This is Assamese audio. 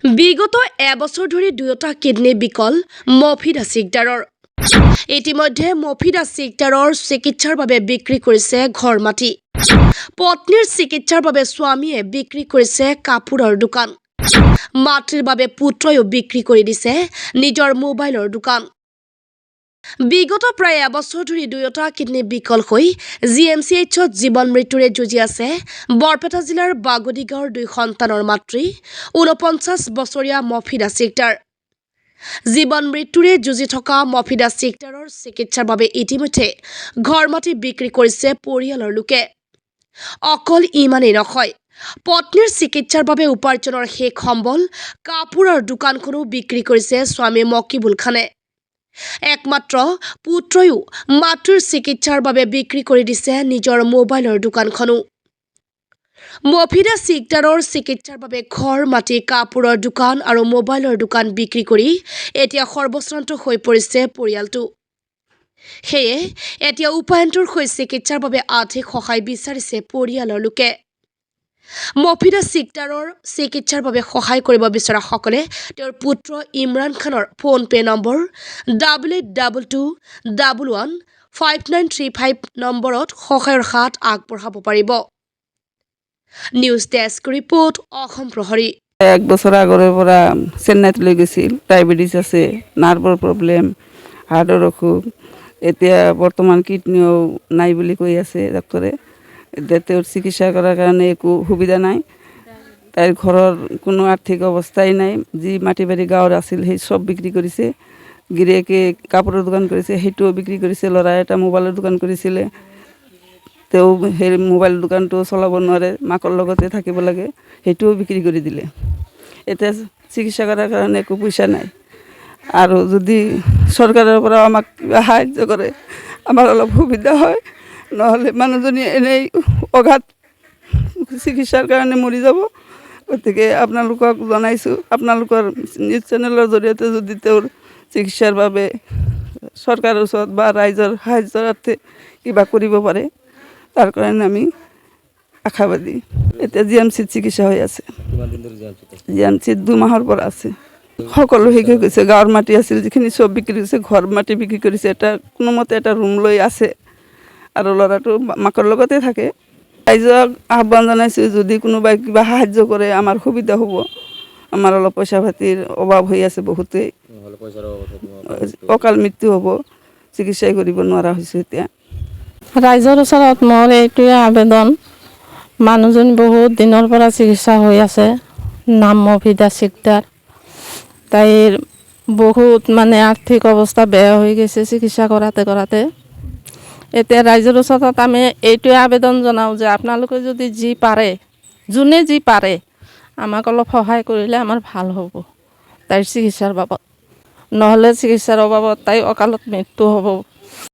বিগত এবছৰ ধৰি দুয়োটা কিডনী বিকল মফিদা সিকদাৰৰ। ইতিমধ্যে মফিদা সিকদাৰৰ চিকিৎসাৰ বাবে বিক্ৰী কৰিছে ঘৰ মাটি। পত্নীৰ চিকিৎসাৰ বাবে স্বামীয়ে বিক্ৰী কৰিছে কাপোৰৰ দোকান। মাতৃৰ বাবে পুত্ৰয়ো বিক্ৰী কৰি দিছে নিজৰ মোবাইলৰ দোকান। বিগত প্ৰায় এবছৰ ধৰি দুয়োটা কিডনী বিকল হৈ GMCHত জীৱন মৃত্যুৰে যুঁজি আছে বৰপেটা জিলাৰ বাগদি গাঁৱৰ 2 সন্তানৰ মাতৃ 49 বছৰীয়া মফিদা সিকদাৰ। জীৱন মৃত্যুৰে যুঁজি থকা মফিদা সিকদাৰৰ চিকিৎসাৰ বাবে ইতিমধ্যে ঘৰ মাটি বিক্ৰী কৰিছে পৰিয়ালৰ লোকে। অকল ইমানেই নহয়, পত্নীৰ চিকিৎসাৰ বাবে উপাৰ্জনৰ শেষ সম্বল কাপোৰৰ দোকানখনো বিক্ৰী কৰিছে স্বামী মকিবুল খানে। একমাত্ৰ পুত্ৰয়ো মাতৃৰ চিকিৎসাৰ বাবে বিক্ৰী কৰি দিছে নিজৰ মোবাইলৰ দোকানখনো। মফিদা সিকদাৰৰ চিকিৎসাৰ বাবে ঘৰ মাটি, কাপোৰৰ দোকান আৰু মোবাইলৰ দোকান বিক্ৰী কৰি এতিয়া সৰ্বশ্ৰান্ত হৈ পৰিছে পৰিয়ালটো। সেয়ে এতিয়া উপায়ন্তৰ হৈ চিকিৎসাৰ বাবে আৰ্থিক সহায় বিচাৰিছে পৰিয়ালৰ লোকে। মফিদা সিকদাৰৰ চিকিৎসাৰ বাবে সহায় কৰিব বিচৰাসকলে তেওঁৰ পুত্ৰ ইমৰান খানৰ ফোনপে নম্বৰ 8822115935 নম্বৰত সহায়ৰ হাত আগবঢ়াব পাৰিব। নিউজ ডেস্ক ৰিপোৰ্ট, অসম প্ৰহৰী। 1 বছৰ আগৰে পৰা চেন্নাইত লৈ গৈছিল। ডায়েবেটিছ আছে, নাৰ্ভৰ প্ৰব্লেম, হাৰ্টৰ অসুখ। এতিয়া বৰ্তমান কিডনিও নাই বুলি কৈ আছে ডাক্তৰে। এতিয়া তেওঁৰ চিকিৎসা কৰাৰ কাৰণে একো সুবিধা নাই। তাইৰ ঘৰৰ কোনো আৰ্থিক অৱস্থাই নাই। যি মাটি বাৰী গাঁৱৰ আছিল সেই চব বিক্ৰী কৰিছে। গিৰিয়েকে কাপোৰৰ দোকান কৰিছে, সেইটোও বিক্ৰী কৰিছে। ল'ৰা এটা মোবাইলৰ দোকান কৰিছিলে, তেওঁ সেই মোবাইল দোকানটো চলাব নোৱাৰে, মাকৰ লগতে থাকিব লাগে, সেইটোও বিক্ৰী কৰি দিলে। এতিয়া চিকিৎসা কৰাৰ কাৰণে একো পইচা নাই। আৰু যদি চৰকাৰৰ পৰা আমাক কিবা সাহায্য কৰে আমাৰ অলপ সুবিধা হয়, নহ'লে মানুহজনী এনেই অগাধ চিকিৎসাৰ কাৰণে মৰি যাব। গতিকে আপোনালোকক জনাইছোঁ, আপোনালোকৰ নিউজ চেনেলৰ জৰিয়তে যদি তেওঁৰ চিকিৎসাৰ বাবে চৰকাৰৰ ওচৰত বা ৰাইজৰ সাহায্যাৰ্থে কিবা কৰিব পাৰে, তাৰ কাৰণে আমি আশাবাদী। এতিয়া GMCত চিকিৎসা হৈ আছে। GMCত 2 মাহৰ পৰা আছে। সকলো শেষ হৈ গৈছে। গাঁৱৰ মাটি আছিল যিখিনি চব বিক্ৰী কৰিছে, ঘৰ মাটি বিক্ৰী কৰিছে। এটা কোনোমতে এটা ৰুম লৈ আছে আৰু ল'ৰাটো মাকৰ লগতে থাকে। ৰাইজক আহ্বান জনাইছোঁ, যদি কোনোবাই কিবা সাহায্য কৰে আমাৰ সুবিধা হ'ব। আমাৰ অলপ পইচা পাতিৰ অভাৱ হৈ আছে বহুতেই। অকাল মৃত্যু হ'ব, চিকিৎসাই কৰিব নোৱাৰা হৈছোঁ এতিয়া। ৰাইজৰ ওচৰত মোৰ এইটোৱে আবেদন, মানুহজন বহুত দিনৰ পৰা চিকিৎসা হৈ আছে, নাম মফিদা সিকদাৰ। তাইৰ বহুত আৰ্থিক অৱস্থা বেয়া হৈ গৈছে চিকিৎসা কৰাতে। এতিয়া ৰাইজৰ ওচৰত আমি এইটোৱে আবেদন জনাওঁ যে আপোনালোকে যদি যোনে যি পাৰে আমাক অলপ সহায় কৰিলে আমাৰ ভাল হ'ব তাইৰ চিকিৎসাৰ বাবদ। নহ'লে চিকিৎসাৰ অভাৱত তাই অকালত মৃত্যু হ'ব।